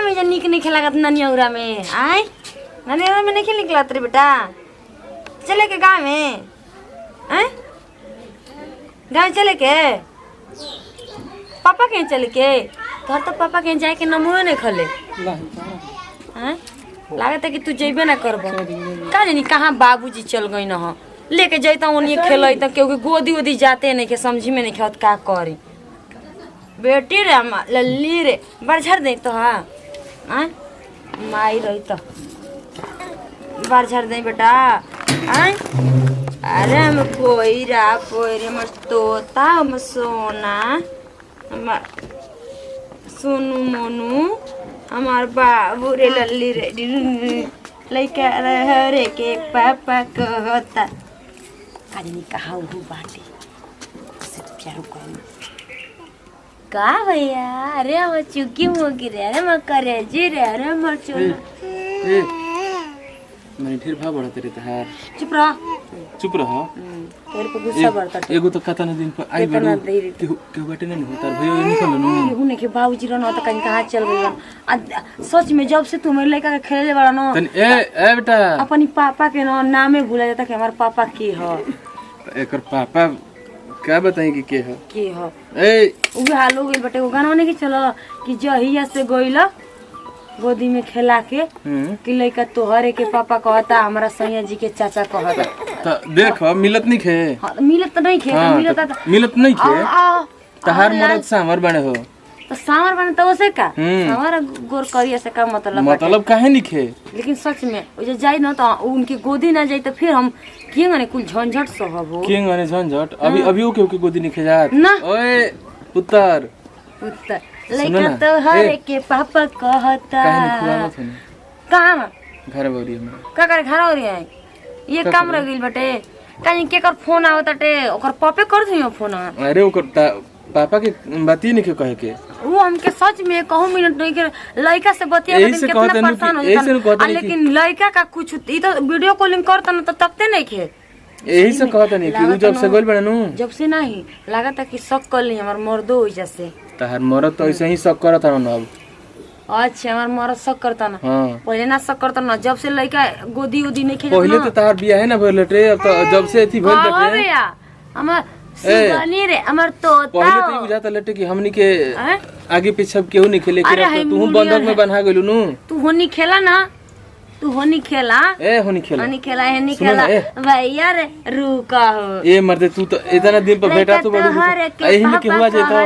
में निक नहीं खेला ननियौरा में आए ननियौरा में नहीं खेल रे बेटा चले के गाँव में आए गाँव चले के पापा कहीं चले के घर तो पापा कहीं जाए के नमो नहीं खले लागत है कि तू जेबे ना करब का जानी कहाँ बाबूजी चल गई न लेके जैता उन्हें खेल क्योंकि गोदी वोदी जाते नहीं के समझी में नहीं खेत का करी बेटी रे लल्ली रे बरझर दे तो हाँ माई रही तो बरझर दे बेटा अरे हम कोईरा कोईरे मस्त तोता हम सोना सोनू मोनू हमार बाबू रे लल्ली रे लइका रे के पापा कहता काजनी कहा हूँ बाटी से प्यारो करूँ का भैया अरे हम चुकी मोगी रे अरे मैं करे जी रे अरे मर चोला मैं फिर भाव बढ़ा तेरे तहार चुप रहो तेरे पे गुस्सा बढ़ता एगो तो कथा न दिन पर आई बड़ो के बाटे नहीं होता भैया निकल नु हुने के बाबूजी रहन त कहीं कहां चल गइल सच में जब से तुम लड़का के खेले वाला न तन ए बेटा अपनी पापा के नामे भूला जाता कि हमार पापा के ह एकर पापा क्या बताएं कि के ह ए उ हाल हो गइल बटे वो गाना नहीं कि चलो कि जहिया से गइल गोदी में खेला के कि लइका तोहरे के पापा कहता हमारा सैया जी के चाचा कहता त देख मिलत नहीं खे मिलत नहीं खे मिलत नहीं खे तहार मरद सामर बने हो तो सामर बने तो उसे का हमारा गोर करिया से का मतलब काहे नहीं खे लेकिन सच में वो जो जाई ना तो उनकी गोदी ना जाई तो फिर हम किए गने कुल झंझट सहब हो किए गने झंझट अभी ओ के गोदी नहीं खे जात ओए पुत्र लइका तो हरे के पापा कहता कहां घर बोरी में का करे घर हो रही है ये काम रह गइल बटे कहीं के कर फोन आवत टे ओकर पापे कर दियो फोन अरे ओकर पापा के बात ही नहीं कहे के वो हमके सच में कहूं मिनट नहीं के लइका से बतिया के कितना परेशान हो जाता लेकिन लइका का कुछ ई तो वीडियो कॉलिंग करता न तो तकते नहीं खे यही से कहता नहीं कि जब से गोल बननु जब से नहीं लागता कि शक कर ली हमर मर्दो हो जैसे तहार मरद तो ऐसे ही शक करत हन अब अच्छा हमार मरद शक करता ना पहले ना शक करता ना जब से लइका गोदी उदी नहीं खे पहले तो तहार बियाह है ना भइल रे अब तो जब से एथी भइल बटे भैया हमर सुगनी रे हमर तोता पहले तो बुझाता लटे कि हमनी के आगे पीछे केहू नहीं खेले के तू बंधक में बंधा गइलु नु तू होनी खेला ना तू होनी खेला होनी खेला है नहीं खेला भैया रे रुका हो ए मर्दे तू तो इतना दिन पर बेटा तो बड़ू एही में के हुआ जेतो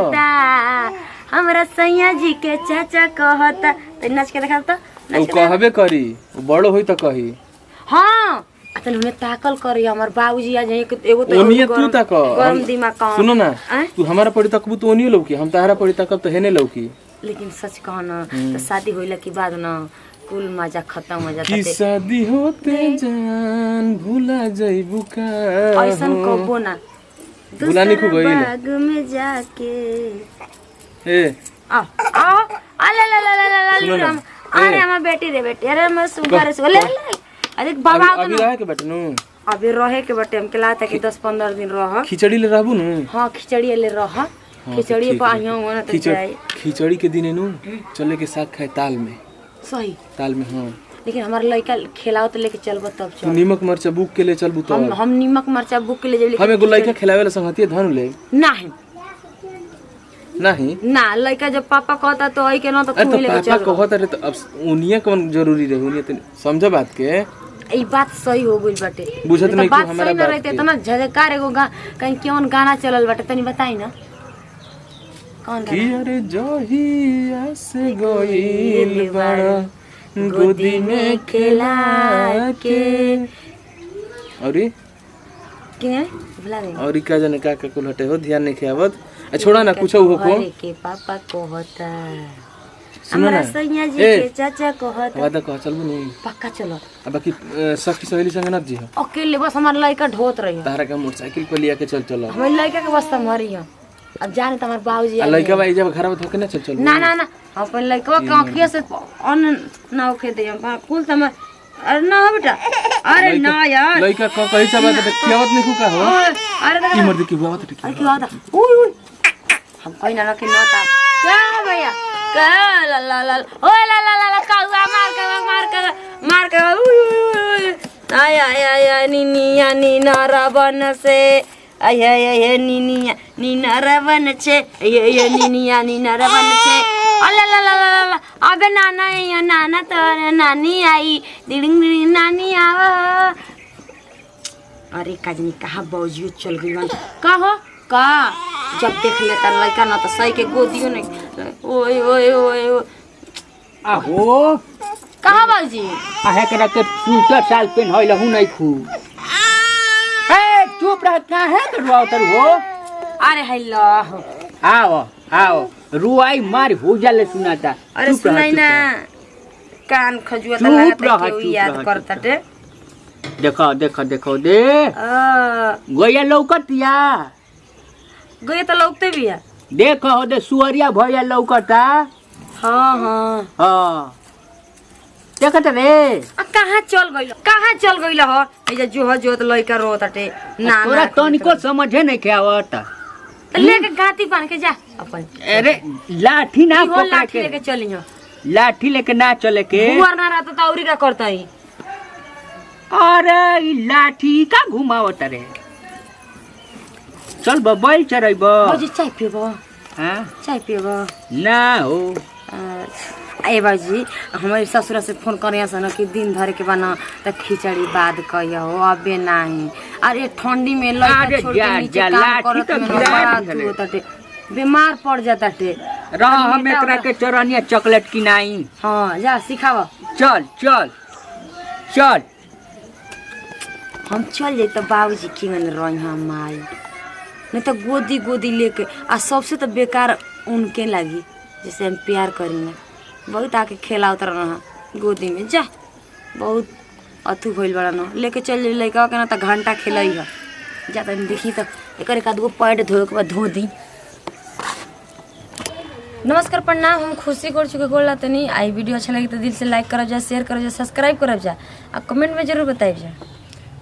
हमरा सैया जी के चाचा कहता त नाच के देखा त ओ कहबे करी बड़ो होई त कही हां अतन उन्हें ताकल करी हमर बाबूजी आज एगो तो ओनिए तू तक गरम दिमाग का सुनो ना तू हमारा पड़ी तकबू तो ओनिए लौकी हम तारा पड़ी तकब तो हेने लौकी लेकिन सच कह ना तो शादी होइला के बाद ना कुल मजा खत्म हो जाता है कि शादी होते जान भूला जाइबू का ऐसन कबो ना भूलानी को गइल बाग में जाके ए आ ला ला ला ला ला अरे हमार बेटी रे बेटी अरे मैं सुगर से ले अरे बाबा अभी रहे के बेटनु अभी रहे के बटे हम कहलाता कि 10-15 दिन रह खिचड़ी ले रहबू नु हां खिचड़ी ले रह खिचड़ी पाहियो होना तो जाए खिचड़ी के दिन नु चले के साथ खाए ताल में सही ताल में हां लेकिन हमार लड़का खिलाओ तो लेके चलबो तब चल नीमक मरचा बुक के ले चलबू तो हम नीमक मरचा बुक के ले जेब हमें लड़का खिलावे ला संगतिया धन ले नहीं नहीं ना लड़का जब पापा कहता तो आई के ना तो तू लेके चल पापा कहता रे तो अब उनिया कौन जरूरी रहे उनिया तो समझ बात के ई बात सही हो गइल बाटे बुझत नहीं कि हमारा बात रहते इतना झजकार एगो कहीं कौन गाना चलल बाटे तनी बताई ना कौन गाना कि अरे जहिया से गइल बड़ा गोदी में खेला के अरे के भला रे और का जाने का कुल हटे हो ध्यान नहीं खेवत छोड़ा ना कुछ हो को के पापा कहता सुनो ना सैया जी के चाचा कहता वादा कह चलबू नहीं पक्का चलो अब बाकी सखी सहेली संग ना जी अकेले बस हमार लड़का ढोत रही तारा का मोटरसाइकिल पे लिया के चल हमार लड़का के बस मरी है अब जाने त हमार बाबूजी लड़का भाई जब घर में थोके ना चल ना ना ना अपन लड़का के आंखिया से अन ना ओखे दे कुल त मैं अरे ना बेटा अरे ना यार लड़का का कहि सब बात खियावत नहीं का हो अरे की मर्द की बात ठीक है क्या था ओए हम कोई ना के ना था क्या भैया का ला ला ला ओ ला ला मार के आय आय आय निनिया नीना रावण से आय आय आय निनिया नीना रावण छे ये निनिया नीना रावण छे अला ला ला ला अबे नाना ये नाना तो नानी आई डिडिंग डिडिंग नानी आवा। अरे काजनी कहाँ बावजूद चल गई बन का हो का जब देख लेता लड़का ना तो सही के गोदियो नहीं ओए ओए ओए आहो कहाँ बाबूजी आहे करा के सूटर साल पेन होइल हूं नहीं खू ए चुप रह काहे के रुआ उतर हो अरे हेलो आओ आओ रुआई मार हो जाले सुनाता अरे सुनाई ना कान खजुआ त लागत के याद करता टे देखो देखो देखो दे गोया लौकतिया गए तो लौकते भी है देखो हो दे सुअरिया भैया लौकता हाँ हाँ हां देखत रे कहाँ चल गइल हो ए जो जोत लइका रोताटे ना तोरा तनिको समझे नहीं के आवता तो लेके गाती बांध के जा अपन अरे लाठी ना पकड़ के लेके चली हो लाठी लेके ना चले के हुआर ना रहता तो औरी का करता ही अरे ई लाठी का घुमावत रे चल बैल चरैब बाबूजी चाय पिबो हां चाय पिबो ना हो ए बाबूजी हमारे ससुरा से फोन करे सन कि दिन भर के बना त खिचड़ी बाद कहियो अबे नहीं अरे ठंडी में लइका छोड़ के नीचे काम करत में बड़ा तू तटे बीमार पड़ जाता टे रह हम एकरा के चरनिया चॉकलेट की नहीं हां जा सिखावा चल चल चल हम चल जाए तो बाबूजी की मन रही हम माई नहीं तो गोदी गोदी लेके आ सबसे तो बेकार उनके लगी जैसे हम प्यार करेंगे बहुत आके खेला उतर रहा गोदी में जा बहुत अथू भइल बड़ा न लेके चल लइका के ना तो घंटा खेलई है जा तनी देखी तो एक आध गो पैर धोए के बाद धो दी। नमस्कार प्रणाम हम खुशी कर चुके गोला तनी आई वीडियो अच्छा लगी तो दिल से लाइक करब जा शेयर करब जा सब्सक्राइब करब जा आ कमेंट में जरूर बताइब जा।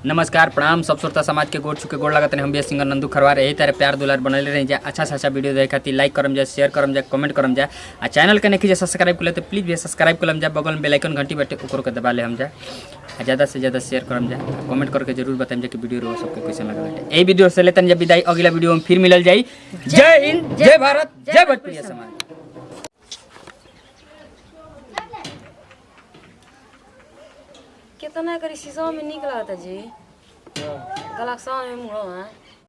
नमस्कार प्रणाम सब श्रोता समाज के गोड़ चुके गोड़ लगत हम भी सिंगर नंदू खरवार यही तरह प्यार दुलार बनल रही जा अच्छा अच्छा वीडियो देखे खातिर लाइक करम जा शेयर करम जा कमेंट करम जा आ चैनल के नहीं सब्सक्राइब कर ले तो प्लीज भी सब्सक्राइब करम जा बगल में बेल आइकन घंटी बैठे ओकरो के दबा ले हम जा ज़्यादा से ज़्यादा शेयर करम जा कमेंट करके जरूर बताएं जा कि वीडियो रो सबके कैसे लगा बैठे यही वीडियो से लेतन जब विदाई अगला वीडियो में फिर मिलल जाई। जय हिंद जय भारत जय भोजपुरी समाज। कितना करी शीशा में निक लगता जी गलाक्सा में मुँह